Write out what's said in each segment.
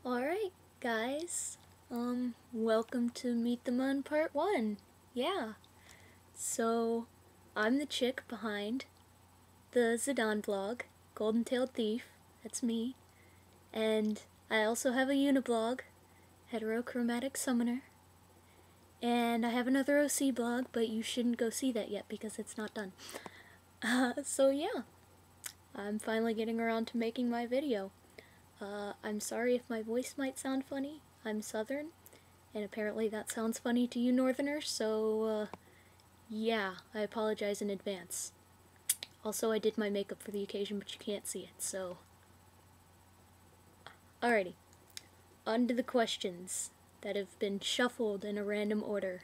Alright, guys. Welcome to Meet the Mun Part 1. Yeah. So, I'm the chick behind the Zidane blog, Golden Tailed Thief. That's me. And I also have a uniblog, Heterochromatic Summoner. And I have another OC blog, but you shouldn't go see that yet because it's not done. So yeah. I'm finally getting around to making my video. I'm sorry if my voice might sound funny. I'm Southern, and apparently that sounds funny to you Northerners, so, yeah, I apologize in advance. Also, I did my makeup for the occasion, but you can't see it, so... Alrighty, on to the questions that have been shuffled in a random order.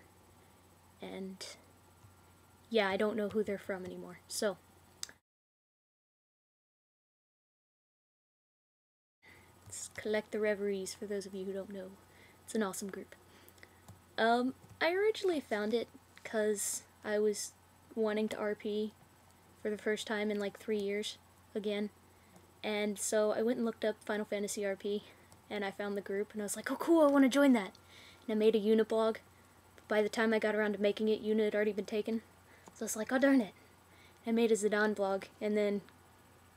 And, yeah, I don't know who they're from anymore, so... Let's collect the reveries, for those of you who don't know. It's an awesome group. I originally found it because I was wanting to RP for the first time in like 3 years again. And so I went and looked up Final Fantasy RP and I found the group and I was like, oh cool, I want to join that. And I made a uniblog. But by the time I got around to making it, Unit had already been taken. So I was like, oh darn it. I made a Zidane blog and then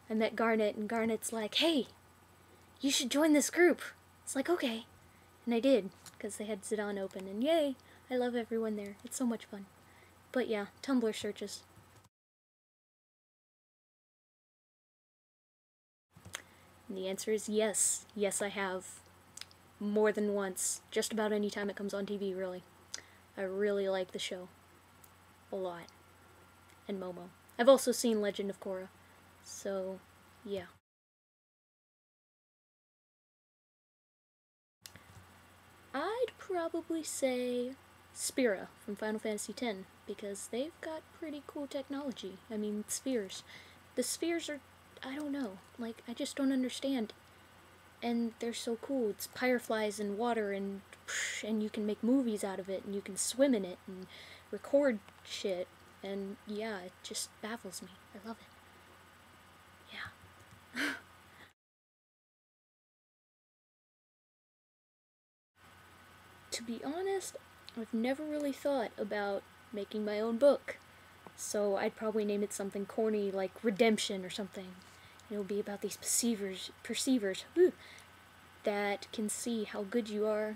I met Garnet and Garnet's like, hey, you should join this group. It's like, okay. And I did, because they had Zidane open, and yay, I love everyone there. It's so much fun. But yeah, Tumblr searches. And the answer is yes. Yes, I have. More than once. Just about any time it comes on TV, really. I really like the show. A lot. And Momo. I've also seen Legend of Korra. So, yeah. I'd probably say Spira from Final Fantasy X, because they've got pretty cool technology. I mean, spheres. The spheres are, I don't know, like, I just don't understand. And they're so cool. It's fireflies and water, and you can make movies out of it, and you can swim in it, and record shit. And yeah, it just baffles me. I love it. Yeah. To be honest, I've never really thought about making my own book. So I'd probably name it something corny like Redemption or something. It'll be about these perceivers that can see how good you are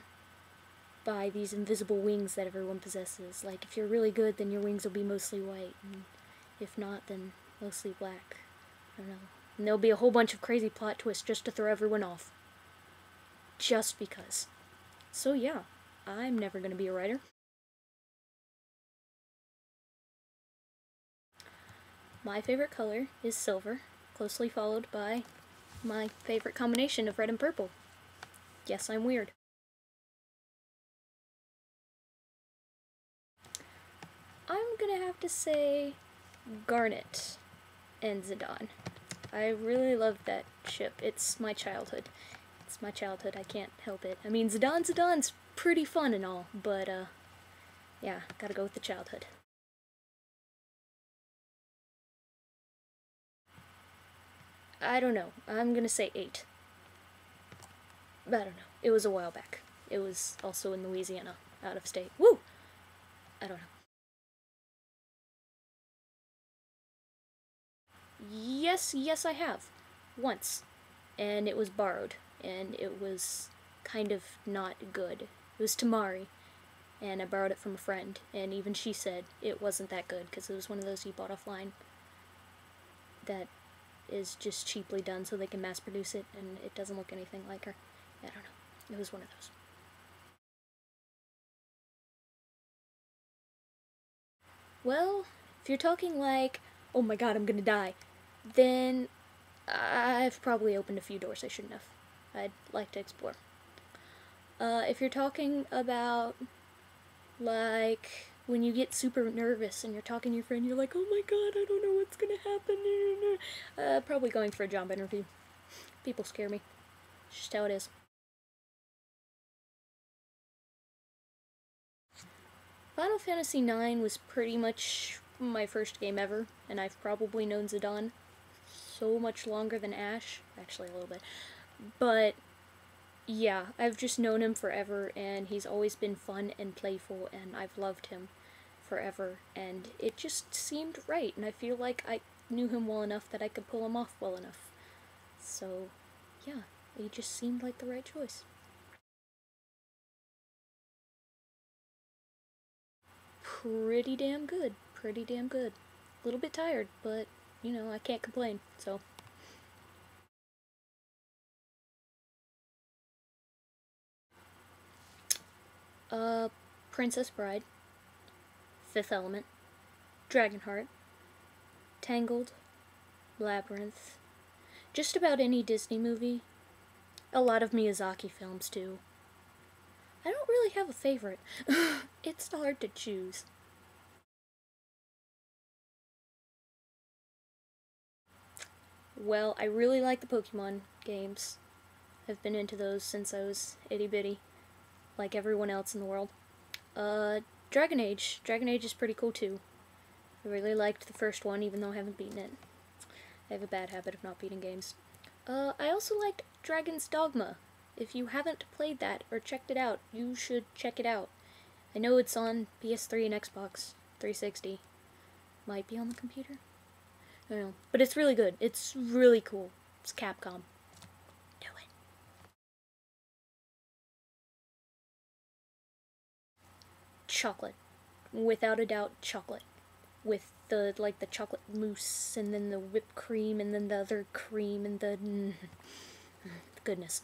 by these invisible wings that everyone possesses. Like, if you're really good, then your wings will be mostly white, and if not, then mostly black. I don't know. And there'll be a whole bunch of crazy plot twists just to throw everyone off. Just because. So yeah, I'm never gonna be a writer. My favorite color is silver, closely followed by my favorite combination of red and purple. Yes, I'm weird. I'm gonna have to say Garnet and Zidane. I really love that ship. It's my childhood. It's my childhood, I can't help it. I mean, Zidane's pretty fun and all, but, yeah, gotta go with the childhood. I don't know. I'm gonna say 8. I don't know. It was a while back. It was also in Louisiana, out of state. Woo! I don't know. Yes, I have. Once. And it was borrowed. And it was kind of not good. It was Tamari. And I borrowed it from a friend. And even she said it wasn't that good, because it was one of those you bought offline that is just cheaply done so they can mass produce it, and it doesn't look anything like her. I don't know. It was one of those. Well, if you're talking like, oh my god, I'm gonna die, then I've probably opened a few doors I shouldn't have. I'd like to explore. If you're talking about, like, when you get super nervous and you're talking to your friend, you're like, oh my god, I don't know what's gonna happen. Probably going for a job interview. People scare me. It's just how it is. Final Fantasy IX was pretty much my first game ever, and I've probably known Zidane so much longer than Ash. Actually, a little bit. But Yeah, I've just known him forever, and he's always been fun and playful, and I've loved him forever, and it just seemed right, and I feel like I knew him well enough that I could pull him off well enough. So, yeah, it just seemed like the right choice. Pretty damn good. Pretty damn good. A little bit tired, but, I can't complain, so. Uh, Princess Bride, Fifth Element, Dragonheart, Tangled, Labyrinth, just about any Disney movie. A lot of Miyazaki films, too. I don't really have a favorite. It's hard to choose. Well, I really like the Pokemon games. I've been into those since I was itty bitty, like everyone else in the world. Uh, Dragon Age. Dragon Age is pretty cool too. I really liked the first one, even though I haven't beaten it. I have a bad habit of not beating games. I also liked Dragon's Dogma. If you haven't played that or checked it out, you should check it out. I know it's on PS3 and Xbox 360. Might be on the computer. I don't know. But it's really good. It's really cool. It's Capcom. Do it. Chocolate. Without a doubt, chocolate. With the chocolate mousse, and then the whipped cream, and then the other cream, and the goodness.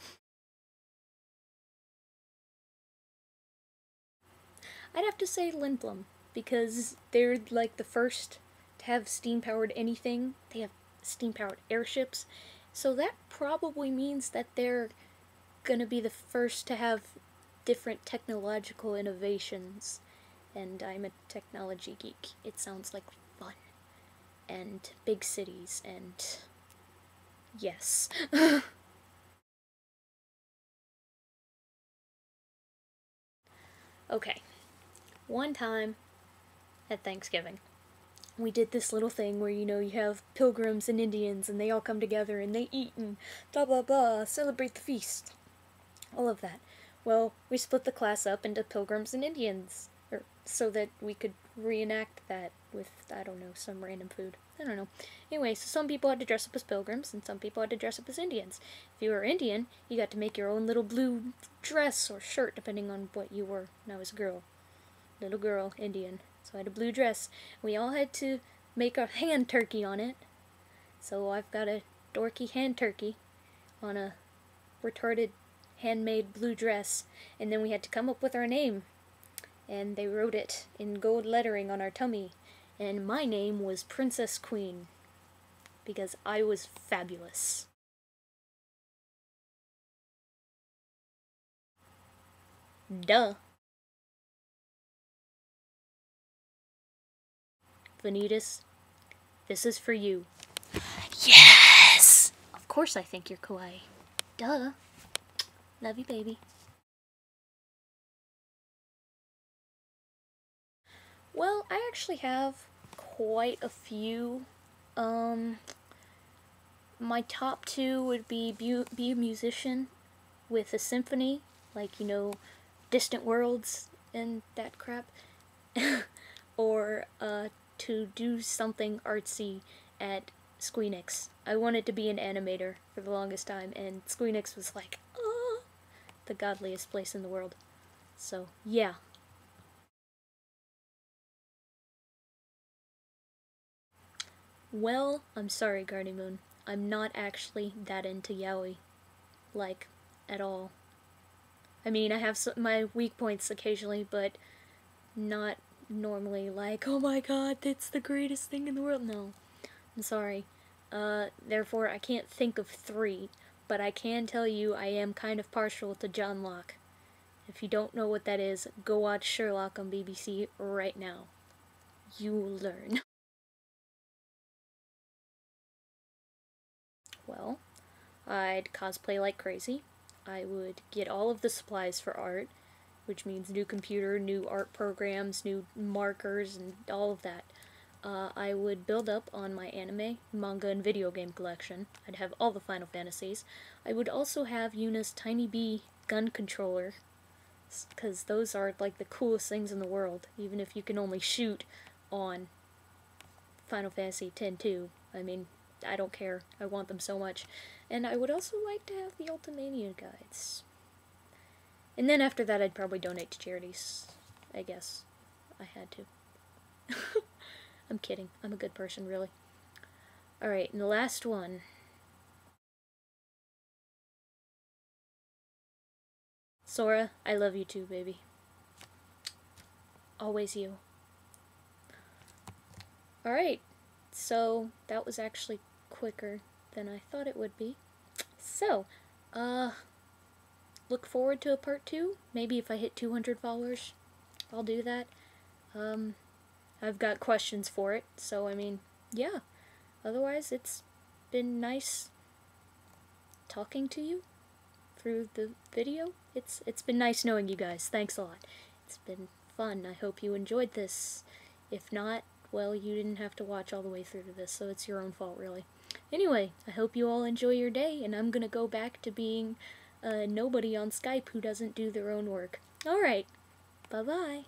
I'd have to say Lindblom, because they're like the first to have steam-powered anything. They have steam-powered airships, so that probably means that they're gonna be the first to have different technological innovations. And I'm a technology geek. It sounds like fun. And big cities, and yes. Okay, one time at Thanksgiving, we did this little thing where, you have pilgrims and Indians, and they all come together and they eat and blah blah blah, celebrate the feast. All of that. Well, we split the class up into pilgrims and Indians, so that we could reenact that with, I don't know, some random food. I don't know. Anyway, so some people had to dress up as pilgrims, and some people had to dress up as Indians. If you were Indian, you got to make your own little blue dress or shirt, depending on what you were. And I was a girl. Little girl, Indian. So I had a blue dress. We all had to make a hand turkey on it. So I've got a dorky hand turkey on a retarded handmade blue dress. And then we had to come up with our name. And they wrote it in gold lettering on our tummy. And my name was Princess Queen. Because I was fabulous. Duh. Vanitas, this is for you. Yes! Of course I think you're kawaii. Duh. Love you, baby. Well, I actually have quite a few. My top two would be a musician with a symphony, like, Distant Worlds and that crap. Or, to do something artsy at Squeenix. I wanted to be an animator for the longest time, and Squeenix was like, oh, the godliest place in the world. So, yeah. Well, I'm sorry, Gardy Moon. I'm not actually that into yaoi. Like, at all. I mean, I have my weak points occasionally, but not normally like, oh my god, that's the greatest thing in the world. No. I'm sorry. Therefore, I can't think of three, but I can tell you I am kind of partial to John Locke. If you don't know what that is, go watch Sherlock on BBC right now. You will learn. Well, I'd cosplay like crazy. I would get all of the supplies for art, which means new computer, new art programs, new markers, and all of that. I would build up on my anime, manga, and video game collection. I'd have all the Final Fantasies. I would also have Yuna's Tiny Bee gun controller, because those are like the coolest things in the world, even if you can only shoot on Final Fantasy X-2. I mean, I don't care. I want them so much. And I would also like to have the Ultimania guides. And then after that, I'd probably donate to charities. I guess. I had to. I'm kidding. I'm a good person, really. Alright, and the last one. Sora, I love you too, baby. Always you. Alright, so that was actually quicker than I thought it would be. So, look forward to a part 2. Maybe if I hit 200 followers, I'll do that. I've got questions for it, so I mean, yeah. Otherwise, it's been nice talking to you through the video. It's been nice knowing you guys. Thanks a lot. It's been fun. I hope you enjoyed this. If not, well, you didn't have to watch all the way through to this, so it's your own fault, really. Anyway, I hope you all enjoy your day, and I'm gonna go back to being nobody on Skype who doesn't do their own work. Alright, bye-bye.